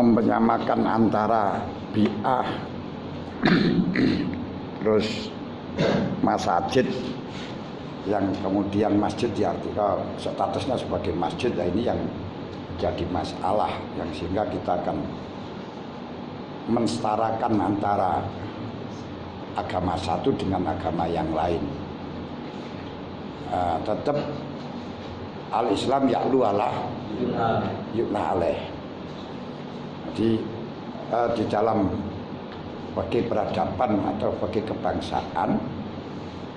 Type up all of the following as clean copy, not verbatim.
menyamakan antara bi'ah terus masjid yang kemudian masjid diartikan statusnya sebagai masjid. Nah, ini yang jadi masalah yang sehingga kita akan mensetarakan antara agama satu dengan agama yang lain. Tetap al-Islam ya'lu ala yu'la alaih. Jadi di dalam bagi peradaban atau bagi kebangsaan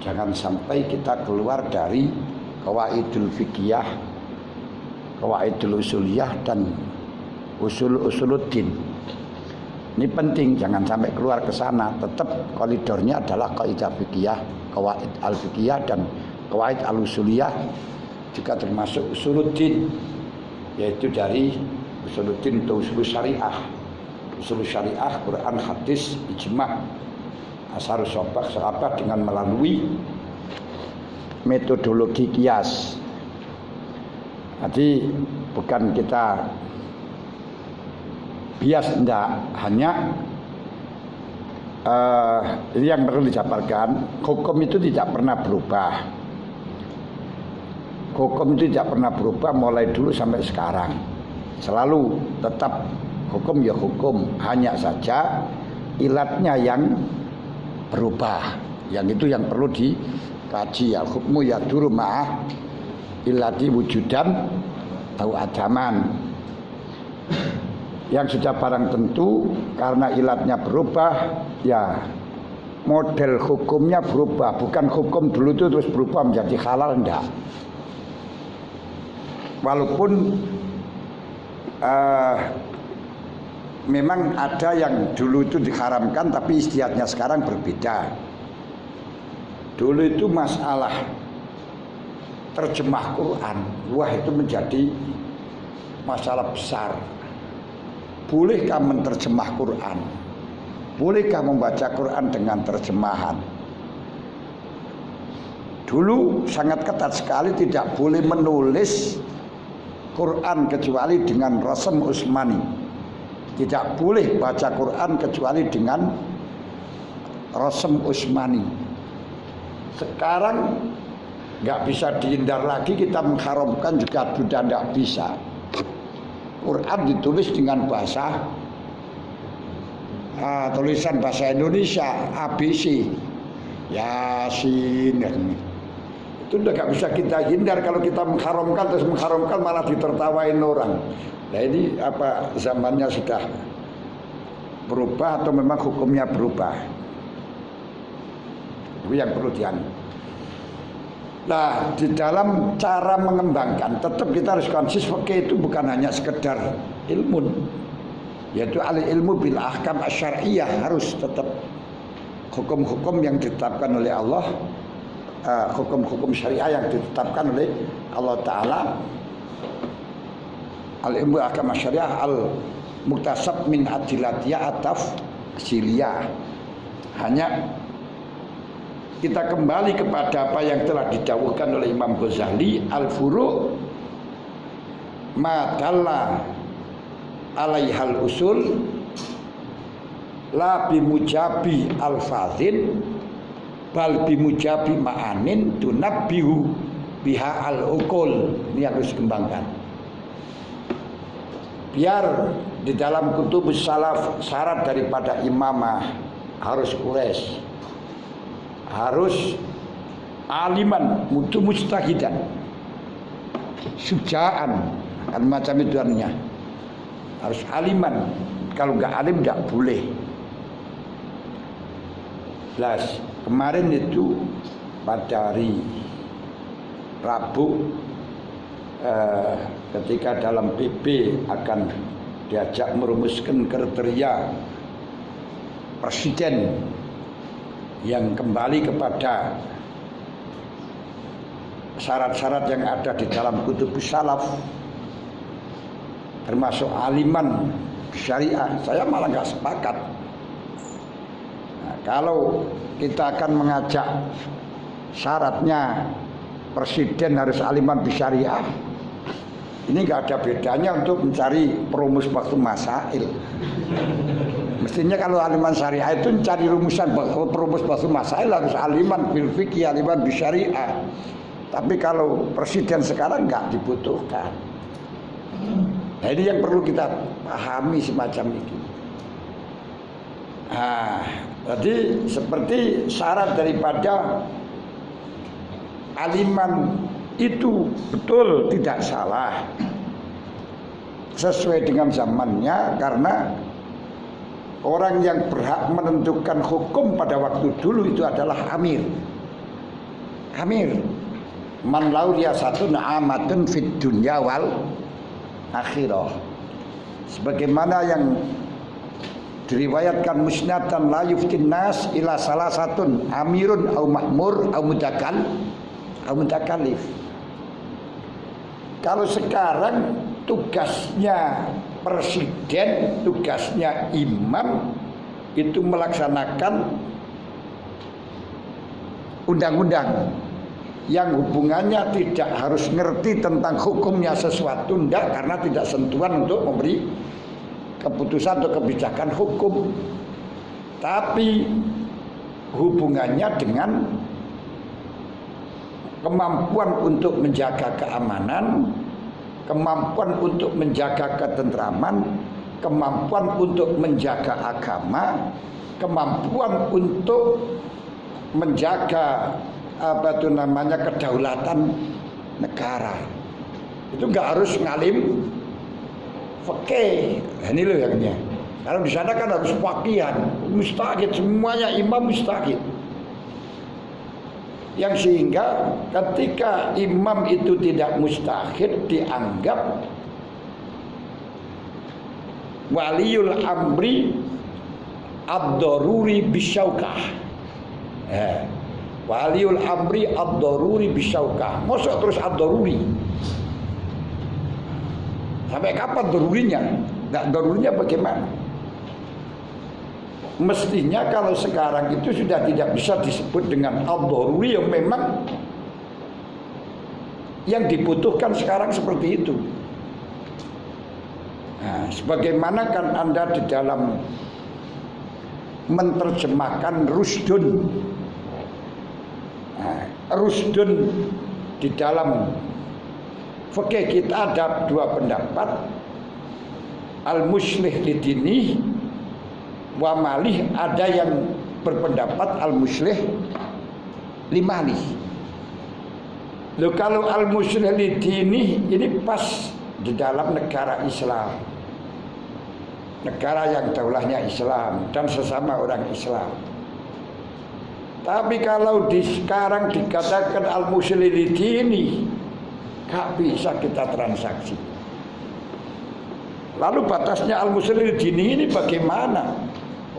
jangan sampai kita keluar dari qawaidul fiqhiyah, qawaidul usuliyah dan usuluddin. Ini penting, jangan sampai keluar ke sana. Tetap koridornya adalah kaidah fikih, qawaid al-fiqhiyah dan qawaid al-usuliyah, juga termasuk usuluddin, yaitu dari usuluddin atau usul syariah. Usul syariah, Quran, hadis, ijma', asar sahabat dengan melalui metodologi kias. Jadi bukan kita bias, enggak, hanya ini yang perlu dijabarkan, hukum itu tidak pernah berubah. Hukum itu tidak pernah berubah mulai dulu sampai sekarang. Selalu tetap hukum ya hukum, hanya saja ilatnya yang berubah. Yang itu yang perlu dikaji. Al hukmu ya duru ma'ah ilati wujudan atau adaman. Yang sudah barang tentu karena ilatnya berubah, ya model hukumnya berubah. Bukan hukum dulu itu terus berubah menjadi halal, enggak. Walaupun memang ada yang dulu itu diharamkan, tapi istiadatnya sekarang berbeda. Dulu itu masalah terjemah Quran, wah itu menjadi masalah besar. Bolehkah menerjemah Quran? Bolehkah membaca Quran dengan terjemahan? Dulu sangat ketat sekali, tidak boleh menulis Quran kecuali dengan rasam Utsmani. Tidak boleh baca Quran kecuali dengan rasam Utsmani. Sekarang nggak bisa dihindar lagi, kita mengharamkan juga sudah nggak bisa. Quran ditulis dengan bahasa tulisan bahasa Indonesia, ABC, Yasin. Itu udah nggak bisa kita hindar. Kalau kita mengharamkan terus mengharamkan malah ditertawain orang. Nah ini apa, zamannya sudah berubah atau memang hukumnya berubah? Itu yang perlu dianggap. Nah, di dalam cara mengembangkan tetap kita harus konsis. Fikih itu bukan hanya sekedar ilmu, yaitu al-ilmu bil ahkam asyariyah, harus tetap hukum-hukum yang ditetapkan oleh Allah, hukum-hukum syariah yang ditetapkan oleh Allah Ta'ala. Al-ilmu ahkam asyariyah al-muktasab min adilatiyah ataf siliyah. Hanya kita kembali kepada apa yang telah didawuhkan oleh Imam Ghazali, al-furu' ma dalla alaihal usul la bimujabi al-fadhin bal bimujabi ma'anin tunabbihu biha al-uqul. Ini harus dikembangkan. Biar di dalam kutubus salaf syarat daripada imamah harus qures, harus aliman, mutu mustahidan, sujaan, kan macam itu artinya. Harus aliman, kalau nggak alim nggak boleh. Jelas. Kemarin itu pada hari Rabu ketika dalam PP akan diajak merumuskan kriteria presiden yang kembali kepada syarat-syarat yang ada di dalam kutubus salaf, termasuk aliman syariah, saya malah nggak sepakat. Nah, kalau kita akan mengajak syaratnya presiden harus aliman bisyariah, Ini nggak ada bedanya untuk mencari perumus waktu masail. Mestinya kalau aliman syariah itu mencari rumusan perumus waktu masail harus aliman bil fikih, aliman bil syariah. Tapi kalau presiden sekarang nggak dibutuhkan. Nah, ini yang perlu kita pahami semacam itu. Nah, jadi seperti syarat daripada aliman itu betul tidak salah sesuai dengan zamannya, karena orang yang berhak menentukan hukum pada waktu dulu itu adalah amir. Amir man lau riyasatun amatun fid dunya wal akhirah, sebagaimana yang diriwayatkan musnatan la yuftin nas ila salah satun amirun au makmur au mutakallif. Kalau sekarang tugasnya presiden, tugasnya imam itu melaksanakan undang-undang yang hubungannya tidak harus ngerti tentang hukumnya sesuatu, enggak, karena tidak sentuhan untuk memberi keputusan atau kebijakan hukum, tapi hubungannya dengan kemampuan untuk menjaga keamanan, kemampuan untuk menjaga ketentraman, kemampuan untuk menjaga agama, kemampuan untuk menjaga kedaulatan negara. Itu nggak harus ngalim fikih. Ini loh yang. Kalau di sana kan harus faqihan, mustahid, semuanya imam mustahid. Yang sehingga ketika imam itu tidak mustahid dianggap waliyul amri ad-daruri bisyaukah. Waliyul amri ad-daruri bisyaukah. Masa terus ad-daruri? Sampai kapan darurinya? Nggak darurinya bagaimana? Mestinya kalau sekarang itu sudah tidak bisa disebut dengan ad-daruri, yang memang yang dibutuhkan sekarang seperti itu. Nah, sebagaimana kan Anda di dalam menerjemahkan rusdun. Nah, rusdun di dalam fikih kita ada dua pendapat. Al-muslih lidini wa malih, ada yang berpendapat al-muslih limalih. Loh, kalau al-muslih lidini ini pas di dalam negara Islam, negara yang daulahnya Islam dan sesama orang Islam. Tapi kalau sekarang dikatakan al-muslih lidini, gak bisa kita transaksi. Lalu batasnya al-muslih lidini ini bagaimana?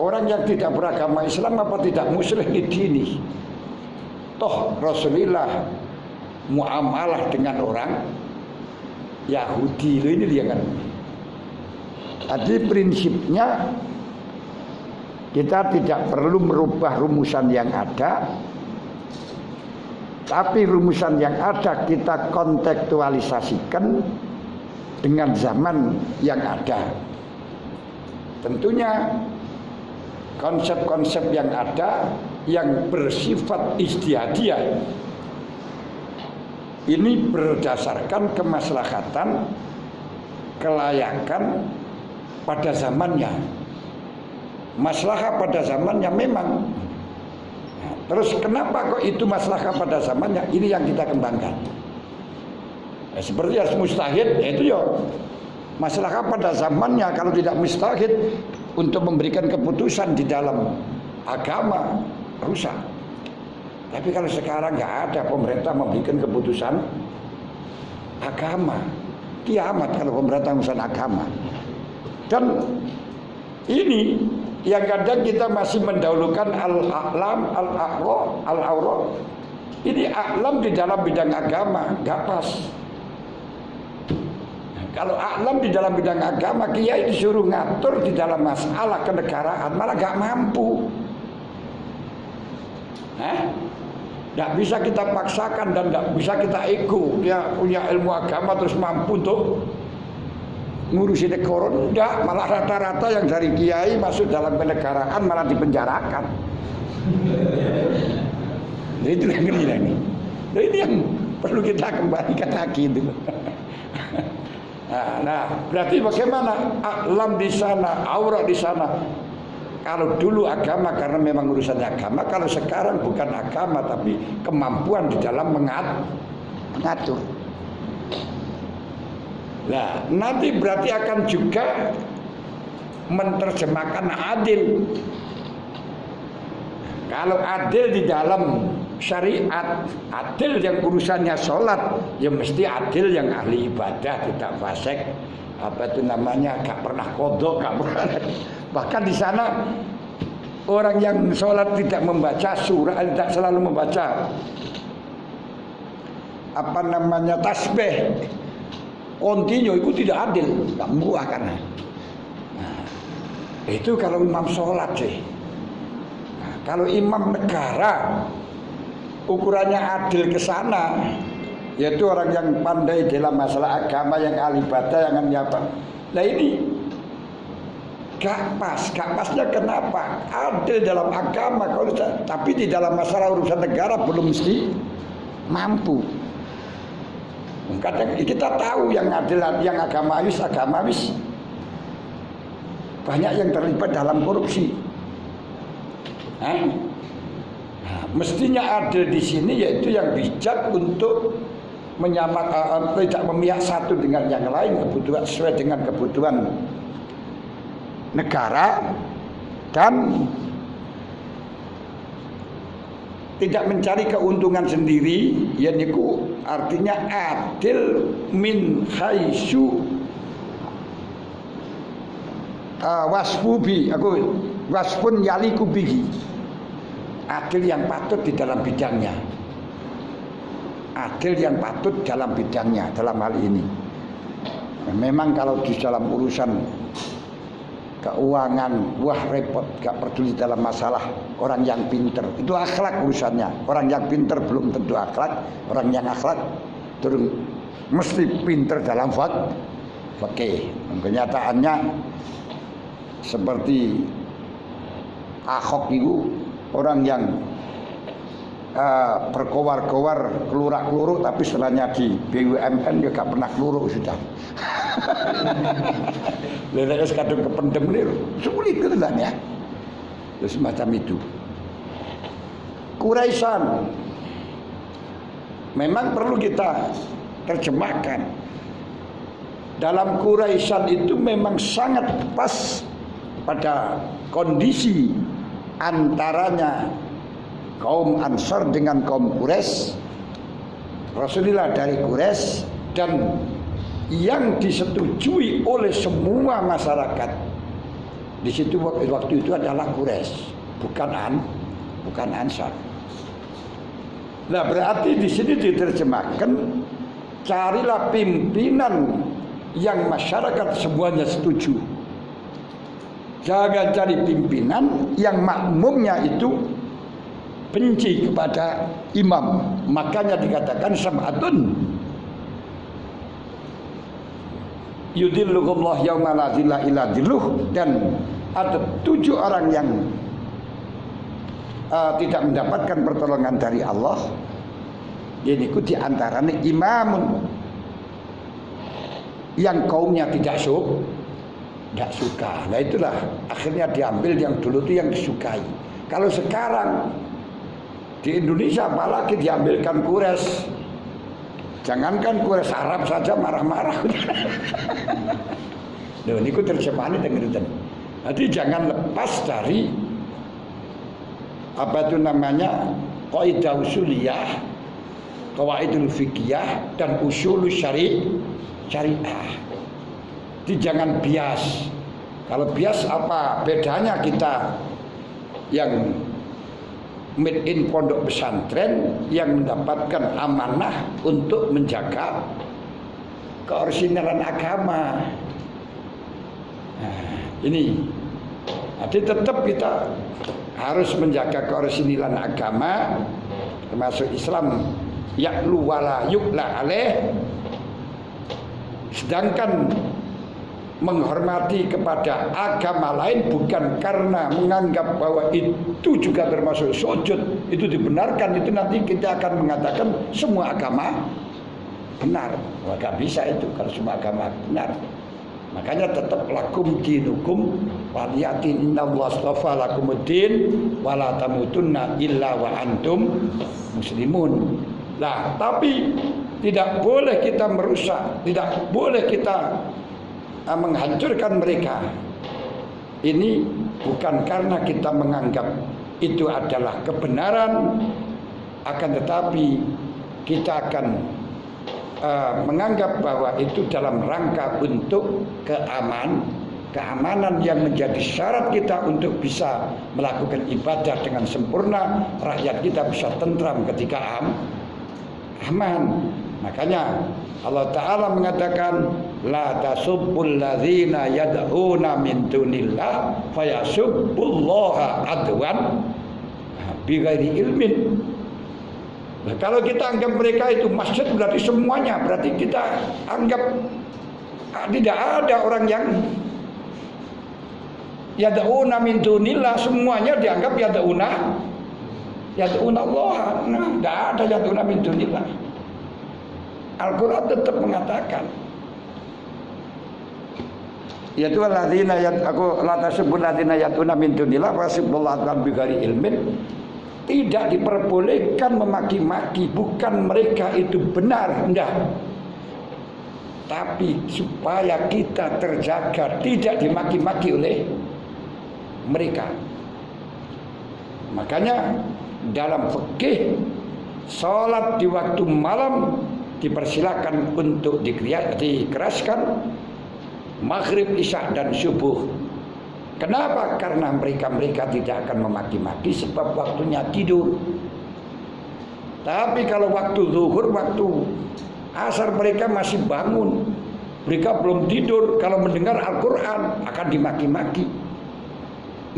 Orang yang tidak beragama Islam apa tidak muslih lidini? Toh Rasulullah muamalah dengan orang Yahudi ini dia kan. Jadi prinsipnya kita tidak perlu merubah rumusan yang ada, tapi rumusan yang ada kita kontekstualisasikan dengan zaman yang ada. Tentunya konsep-konsep yang ada yang bersifat ijtihadiyah ini berdasarkan kemaslahatan, kelayakan pada zamannya. Maslahah pada zamannya memang. Nah, terus kenapa kok itu maslahah pada zamannya? Ini yang kita kembangkan. Ya, seperti harus mustahid, itu ya maslahah pada zamannya. Kalau tidak mustahid untuk memberikan keputusan di dalam agama, rusak. Tapi kalau sekarang nggak ada pemerintah memberikan keputusan agama, kiamat kalau pemerintah urusan agama. Dan ini yang kadang kita masih mendahulukan al-a'lam, al-awra. Ini a'lam di dalam bidang agama, nggak pas. Kalau a'lam di dalam bidang agama, kiai disuruh ngatur di dalam masalah kenegaraan, malah nggak mampu. Tidak bisa kita paksakan dan tidak bisa kita ego. Dia punya ilmu agama terus mampu untuk ngurusi negara. Tidak, malah rata-rata yang dari kiai masuk dalam kenegaraan malah dipenjarakan. Jadi itu yang ngeri ini. Jadi ini yang perlu kita kembalikan lagi itu. Nah, berarti bagaimana alam di sana, aura di sana? Kalau dulu agama karena memang urusannya agama, kalau sekarang bukan agama tapi kemampuan di dalam mengatur. Nah, nanti berarti akan juga menerjemahkan adil. Kalau adil di dalam syariat, adil yang urusannya sholat, ya mesti adil yang ahli ibadah, tidak fasik. Apa itu namanya? Gak pernah kodok, gak pernah. Bahkan di sana orang yang sholat tidak membaca surah, tidak selalu membaca apa namanya tasbih, kontinu itu tidak adil, gak muah karena. Nah, itu kalau imam sholat sih. Nah, kalau imam negara ukurannya adil ke sana, yaitu orang yang pandai dalam masalah agama, yang ahli ibadah, yang apa. Nah ini gak pasnya kenapa? Adil dalam agama, tapi di dalam masalah urusan negara belum mesti mampu. Kadang kita tahu yang adil, yang agamawis banyak yang terlibat dalam korupsi. Nah, mestinya adil di sini yaitu yang bijak untuk tidak memihak satu dengan yang lain, kebutuhan sesuai dengan kebutuhan negara dan tidak mencari keuntungan sendiri. Yaitu artinya adil min haitsu wasfun yaliku bihi, adil yang patut di dalam bidangnya, adil yang patut dalam bidangnya. Dalam hal ini memang kalau di dalam urusan keuangan, wah repot, gak peduli dalam masalah orang yang pinter. Itu akhlak urusannya. Orang yang pinter belum tentu akhlak. Orang yang akhlak terus mesti pinter dalam fikih. Kenyataannya seperti Ahok itu orang yang berkowar-kowar kelurak-keluruk, tapi setelahnya di BUMN dia gak pernah keluruk sudah. Lelaki kadang kependem ini sulit gitu kan ya. Terus semacam itu. Quraisyan memang perlu kita terjemahkan. Dalam Quraisyan itu memang sangat pas pada kondisi antaranya kaum Ansar dengan kaum Quraisy. Rasulullah dari Quraisy dan yang disetujui oleh semua masyarakat di situ waktu itu adalah Quraisy, bukan Ansar. Nah, berarti di sini diterjemahkan carilah pimpinan yang masyarakat semuanya setuju. Jangan cari pimpinan yang makmumnya itu benci kepada imam. Makanya dikatakan sab'atun yudhilluhullah yauma la dhilla illa dhilluh, dan ada 7 orang yang tidak mendapatkan pertolongan dari Allah. Ini di antaranya imamun yang kaumnya tidak suka. Nah itulah akhirnya diambil yang dulu itu yang disukai. Kalau sekarang di Indonesia apalagi diambilkan Quraisy. Jangankan Quraisy Arab saja marah-marah. Loh niku terjemahannya dengerin. Jadi jangan lepas dari apa itu namanya kaidah usuliyah, qawaidul fiqhiyah dan usulul syariah. Jadi jangan bias. Kalau bias apa bedanya kita yang made in pondok pesantren yang mendapatkan amanah untuk menjaga keorisinalan agama. Nah, ini jadi tetap kita harus menjaga keorisinalan agama termasuk Islam ya'lu wala yu'la alaih, sedangkan menghormati kepada agama lain bukan karena menganggap bahwa itu juga termasuk sujud, itu dibenarkan, itu nanti kita akan mengatakan semua agama benar. Gak bisa itu kalau semua agama benar. Makanya tetap lakum dinukum waliyatin, innallaha astafa lakumuddin wala tamutunna illa wa antum muslimun. Nah, tapi tidak boleh kita merusak, tidak boleh kita menghancurkan mereka. Ini bukan karena kita menganggap itu adalah kebenaran, akan tetapi kita akan menganggap bahwa itu dalam rangka untuk keamanan yang menjadi syarat kita untuk bisa melakukan ibadah dengan sempurna, rakyat kita bisa tentram ketika aman. Makanya Allah Ta'ala mengatakan la tasubbul ladzina yad'una min dunillah fayasubbullaha adwan bighairi ilmin. Nah, kalau kita anggap mereka itu masjid berarti semuanya, berarti kita anggap tidak ada orang yang yad'una min dunillah, semuanya dianggap yad'una Allah. Nah, tidak ada yad'una min dunillah. Al-Quran tetap mengatakan yaitu alladzina aku la tasubul ladzina yad'una min dunillah wasibullahu bighairi ilmin. Tidak diperbolehkan memaki-maki, bukan mereka itu benar, enggak. Tapi supaya kita terjaga tidak dimaki-maki oleh mereka. Makanya dalam fikih salat di waktu malam dipersilakan untuk dikeraskan, maghrib, isya dan subuh. Kenapa? Karena mereka tidak akan memaki-maki sebab waktunya tidur. Tapi kalau waktu zuhur, waktu asar mereka masih bangun, mereka belum tidur, kalau mendengar Al-Quran akan dimaki-maki.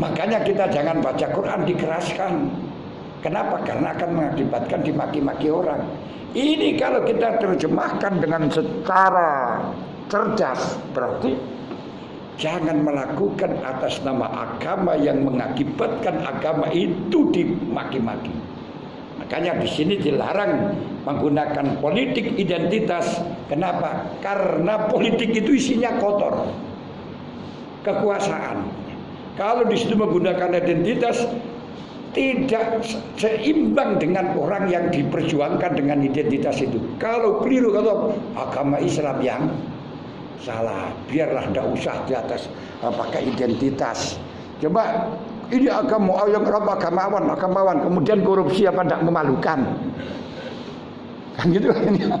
Makanya kita jangan baca Quran dikeraskan. Kenapa? Karena akan mengakibatkan dimaki-maki orang. Ini kalau kita terjemahkan dengan secara cerdas, berarti jangan melakukan atas nama agama yang mengakibatkan agama itu dimaki-maki. Makanya di sini dilarang menggunakan politik identitas. Kenapa? Karena politik itu isinya kotor, kekuasaan. Kalau di situ menggunakan identitas, tidak seimbang dengan orang yang diperjuangkan dengan identitas itu. Kalau keliru, kalau agama Islam yang salah, biarlah tidak usah di atas pakai identitas. Coba ini agama yang agamawan, kemudian korupsi apa tidak memalukan? Kan gitu kan ya.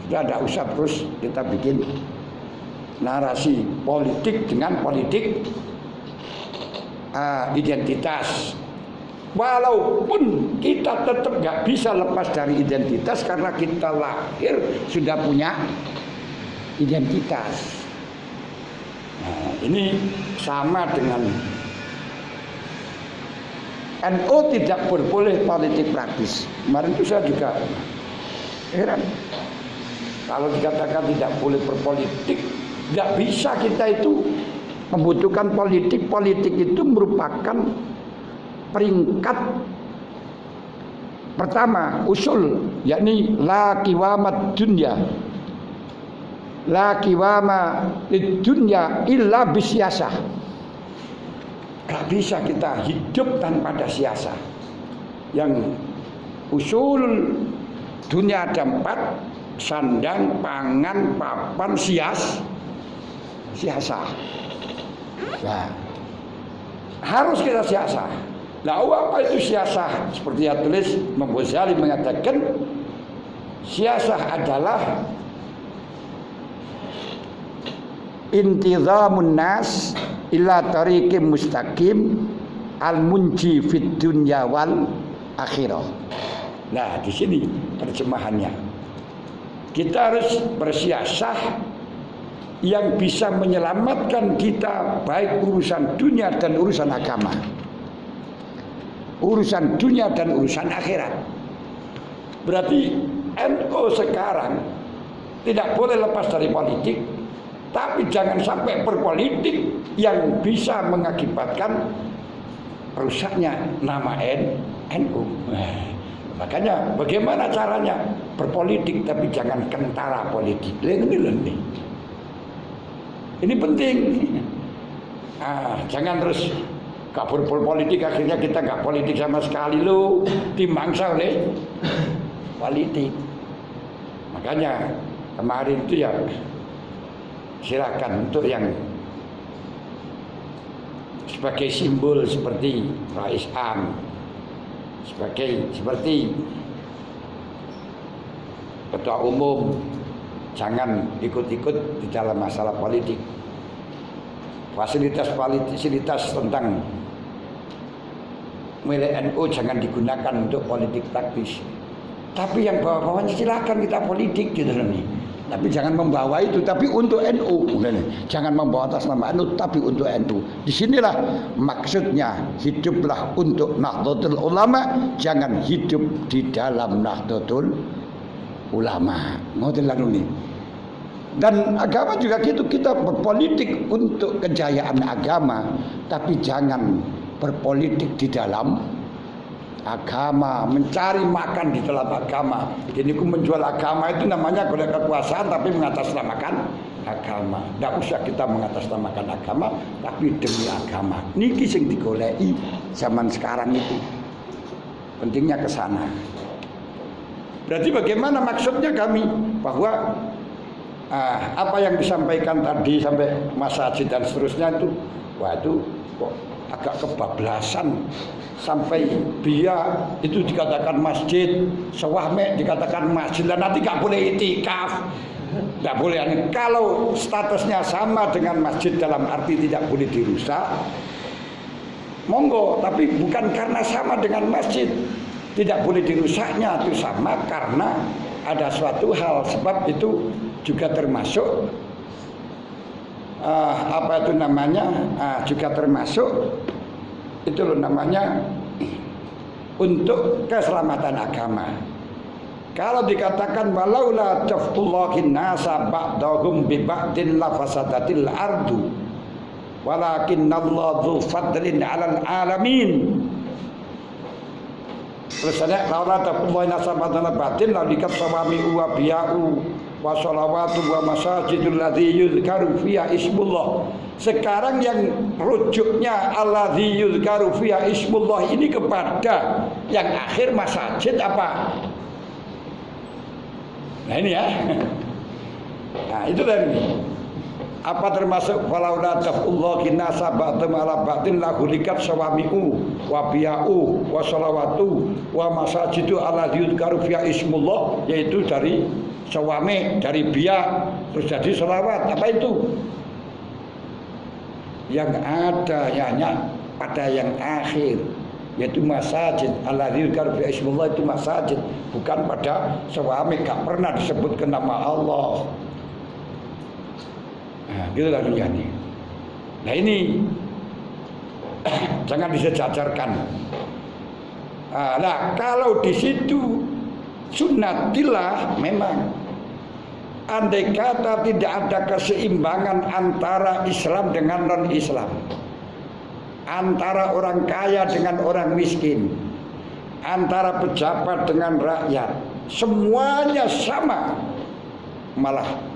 Tidak usah terus kita bikin narasi politik dengan politik identitas. Walaupun kita tetap nggak bisa lepas dari identitas karena kita lahir sudah punya identitas. Nah, ini sama dengan NU tidak boleh politik praktis. Kemarin itu saya juga heran. Kalau dikatakan tidak boleh berpolitik, tidak bisa kita itu membutuhkan politik. Politik itu merupakan peringkat pertama, usul, yakni la qiwamat dunya. La qiwama dunya illa bisyasah. Gak bisa kita hidup tanpa ada siasah. Yang usul dunia ada 4: sandang, pangan, papan, siasah. Nah, harus kita siasah. Nah, apa itu siasah? Seperti yang tulis Imam Ghazali mengatakan, siasah adalah intizamun nas ila tariqim mustaqim al-munji fid dunya wal akhirah. Nah, di sini terjemahannya. Kita harus bersiasah yang bisa menyelamatkan kita baik urusan dunia dan urusan agama. Urusan dunia dan urusan akhirat. Berarti NU sekarang tidak boleh lepas dari politik, tapi jangan sampai berpolitik yang bisa mengakibatkan rusaknya nama NU. Makanya bagaimana caranya berpolitik tapi jangan kentara politik. Ini penting. Jangan terus kabur politik, akhirnya kita nggak politik sama sekali lo, dimangsa oleh politik. Makanya kemarin itu ya silakan untuk yang sebagai simbol seperti Rais Am, seperti ketua umum, jangan ikut-ikut di dalam masalah politik. Fasilitas tentang milik NU jangan digunakan untuk politik praktis. Tapi yang bawah-bawahnya silakan kita politik gitu nih. Tapi jangan membawa itu, tapi untuk NU. Jangan membawa atas nama NU, tapi untuk NU. Disinilah maksudnya, hiduplah untuk Nahdlatul Ulama, jangan hidup di dalam Nahdlatul Ulama. Ngoten nih. Dan agama juga gitu, kita berpolitik untuk kejayaan agama, tapi jangan berpolitik di dalam agama, mencari makan di dalam agama. Jadi menjual agama itu namanya golek kekuasaan tapi mengatasnamakan agama. Tidak usah kita mengatasnamakan agama, tapi demi agama. Niki sing digoleki zaman sekarang itu. Pentingnya ke sana. Berarti bagaimana maksudnya kami bahwa apa yang disampaikan tadi sampai masjid dan seterusnya itu, wah itu kok agak kebablasan. Sampai Bia itu dikatakan masjid, Sewahme dikatakan masjid, dan nanti nggak boleh itikaf, nggak boleh. Kalau statusnya sama dengan masjid dalam arti tidak boleh dirusak, monggo. Tapi bukan karena sama dengan masjid tidak boleh dirusaknya, itu sama karena ada suatu hal, sebab itu juga termasuk apa itu namanya, juga termasuk itu loh namanya untuk keselamatan agama. Kalau dikatakan walaula tafqullahin nasa ba'dahum bi ba'din la fasadatil ardu walakinnallahu dzu fadlin 'alal alamin. Terus ada laula tafqullahin nasa ba'dahum ba'din la dikat sawami wa biya'u wa sholawatu wa masajidul ladzi yuzkaru fiha ismullah. Sekarang yang rujuknya alladzi yuzkaru fiha ismullah ini kepada yang akhir masjid apa? Nah ini ya. Nah itu tadi. Apa termasuk falaula tafullah kinasa ba'dam ala ba'din la hulikat sawami'u wa biya'u wa sholawatu wa masajidu alladzi yuzkaru fiha ismullah, yaitu dari sawami, dari biya terus jadi sholawat. Apa itu? Yang ada hanya pada yang akhir, yaitu masajid. Alladzi yuzkaru fiha ismullah itu masajid, bukan pada sawami. Gak pernah disebutkan nama Allah. Nah, gitu lah dunia ini. Nah ini jangan disejajarkan. Nah kalau di situ sunnatillah, memang andai kata tidak ada keseimbangan antara Islam dengan non-Islam, antara orang kaya dengan orang miskin, antara pejabat dengan rakyat, semuanya sama, malah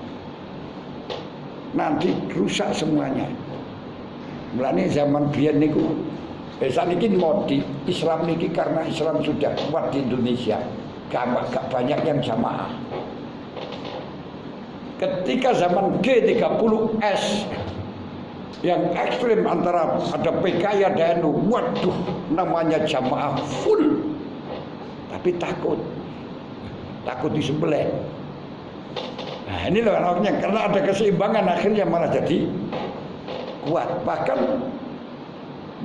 nanti rusak semuanya. Mulane zaman biyen niku saniki modi Islam niki, karena Islam sudah kuat di Indonesia, gak banyak yang jamaah. Ketika zaman G30S yang ekstrim antara ada PKI ada NU, waduh namanya jamaah full, tapi takut disembelih. Nah ini loh anaknya, karena ada keseimbangan akhirnya malah jadi kuat. Bahkan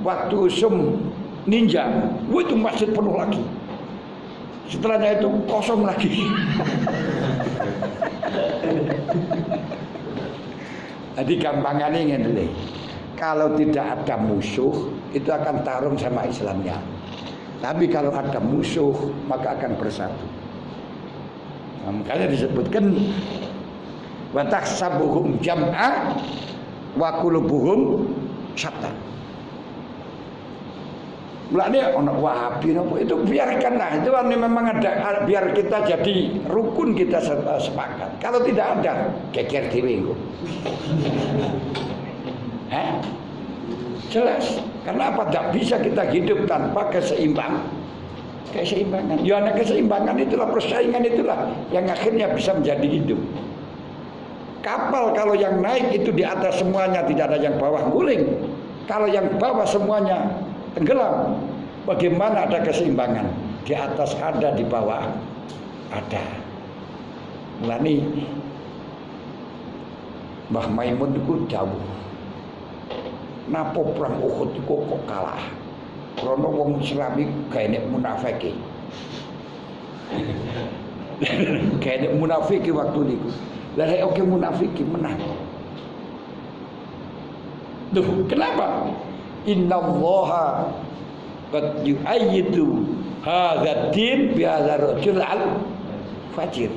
waktu usum ninja, itu masjid penuh lagi. Setelahnya itu kosong lagi. Jadi gampangannya ini, kalau tidak ada musuh itu akan tarung sama Islamnya. Tapi kalau ada musuh maka akan bersatu. Nah, makanya disebutkan wa tahsabuhum jam'a wa qulubuhum syatta. Mulane ana Wahabi itu biarkanlah, itu memang ada, biar kita jadi rukun, kita sepakat. Kalau tidak ada geger dhewe engko. Jelas. Karena apa? Tidak bisa kita hidup tanpa keseimbangan. Ya, keseimbangan itulah, persaingan itulah yang akhirnya bisa menjadi hidup. Kapal kalau yang naik itu di atas semuanya, tidak ada yang bawah guling. Kalau yang bawah semuanya tenggelam. Bagaimana ada keseimbangan? Di atas ada, di bawah ada. Mulane Mbah Maimun itu dawuh, napa perang Uhud itu kok kalah? Karena wong Islam iku gaene munafiki. Gaene munafiki waktu niku. Lah nek oke munafiki menang. Duh, kenapa? Innallaha qad yu'ayyidu hadzal din bi hadzal rajul al-fajir.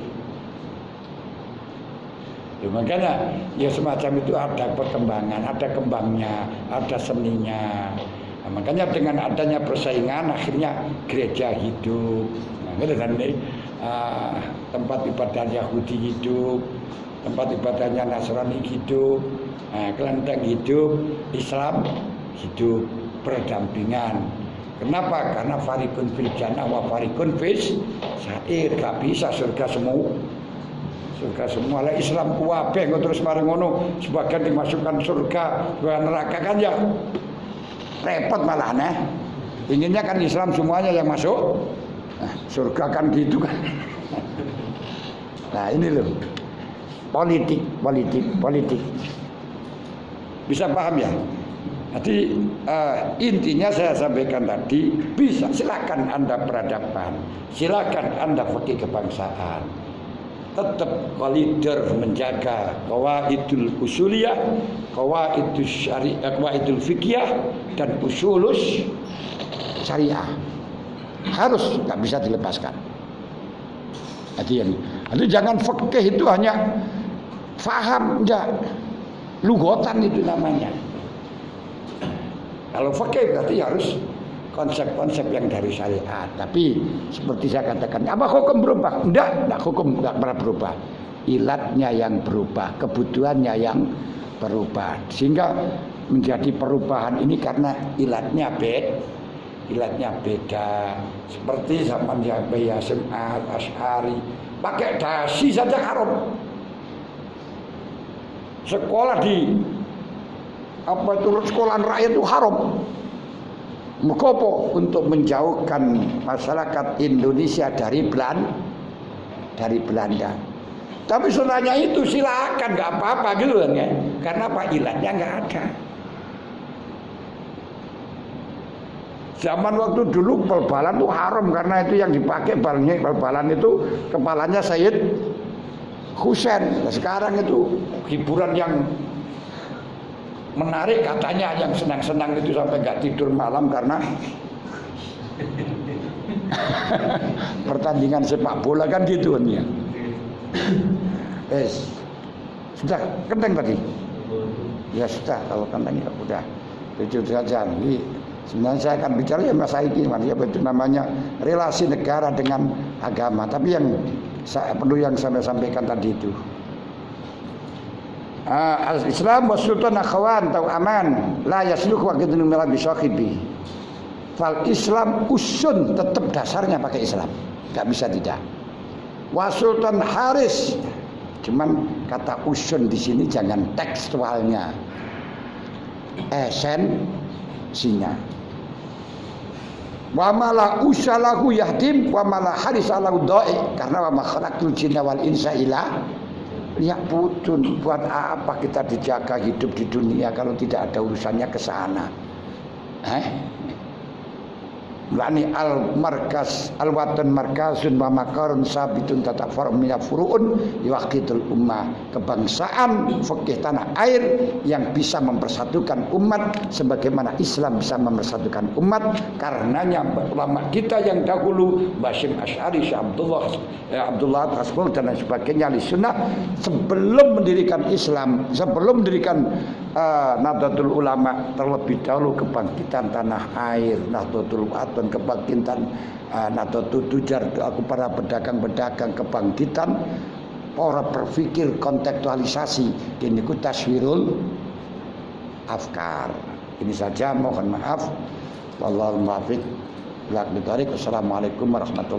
Ya, makanya ya semacam itu ada perkembangan, ada kembangnya, ada seninya. Nah, makanya dengan adanya persaingan akhirnya gereja hidup. Nah, dengan tempat ibadah Yahudi hidup, tempat ibadahnya Nasrani hidup, kelenteng hidup, Islam hidup berdampingan. Kenapa? Karena farikun fil jannah wa farikun fis sa'ir. Gak bisa surga semua. Surga semua lah Islam kuwabe terus mari ngono, sebagian dimasukkan surga, sebagian neraka kan ya repot malah nah. Inginnya kan Islam semuanya yang masuk. Nah, surga kan gitu kan. Nah, ini loh. Politik. Bisa paham ya? Jadi intinya saya sampaikan tadi, bisa silakan Anda peradaban, silakan Anda fikih kebangsaan. Tetap leader menjaga qawaidul usuliyah, qawaidul syariah, qawaidul fikih dan usulus syariah. Harus, nggak bisa dilepaskan. Jadi jangan fikih itu hanya faham, enggak. Lugotan itu namanya. Kalau fikih berarti harus konsep-konsep yang dari syariat. Tapi seperti saya katakan, apa hukum berubah? Enggak hukum enggak pernah berubah. Ilatnya yang berubah, kebutuhannya yang berubah. Sehingga menjadi perubahan ini karena ilatnya beda. Seperti zaman Yahya Hasyim Asy'ari, pakai dasi saja haram. Sekolah di sekolahan rakyat itu haram. Mengapa? Untuk menjauhkan masyarakat Indonesia dari Belanda. Tapi sebenarnya itu silakan, nggak apa-apa gitu kan ya. Karena apa? Ilatnya nggak ada. Zaman waktu dulu bal-balan itu haram karena itu yang dipakai bal-balan itu kepalanya Sayyid Husain. Nah, sekarang itu hiburan yang menarik katanya, yang senang-senang itu sampai nggak tidur malam karena pertandingan sepak bola kan gitu kan ya. Sudah kenteng tadi? Ya sudah, kalau kenteng ya udah. Itu saja. Ini sebenarnya saya akan bicara ya Mas Saiki, itu namanya relasi negara dengan agama. Tapi yang yang saya sampaikan tadi itu. Al-Islam wa sultan akhwan atau aman la yasluk wa qidun mila bisakhibi. Fal Islam usun, tetap dasarnya pakai Islam, enggak bisa tidak. Wa sultan haris, cuman kata usun di sini jangan tekstualnya, esensinya. Wa mala usalahu yahdim wa mala haris alahu dha'i, karena wa ma khalaqtul jinna wal insa illa ya putun. Buat apa kita dijaga hidup di dunia kalau tidak ada urusannya ke sana? Mulane al-markas al-watan markazun wa makarun sabitun tatafar minna furu'un yuwaqitul ummah. Kebangsaan fikih tanah air yang bisa mempersatukan umat sebagaimana Islam bisa mempersatukan umat. Karenanya ulama kita yang dahulu Basyim Asy'ari, Syekh Abdullah Rasmul dan lain sebagainya ahli sunnah, sebelum mendirikan Islam, sebelum mendirikan Nahdlatul Ulama, terlebih dahulu kebangkitan tanah air, Nahdlatul Wathon, kebangkitan Nahdlatul Tujar, para pedagang-pedagang, kebangkitan para berpikir, kontekstualisasi, ini ku taswirul afkar. Ini saja, mohon maaf. Wallahul muwaffiq. Assalamualaikum warahmatullahi wabarakatuh.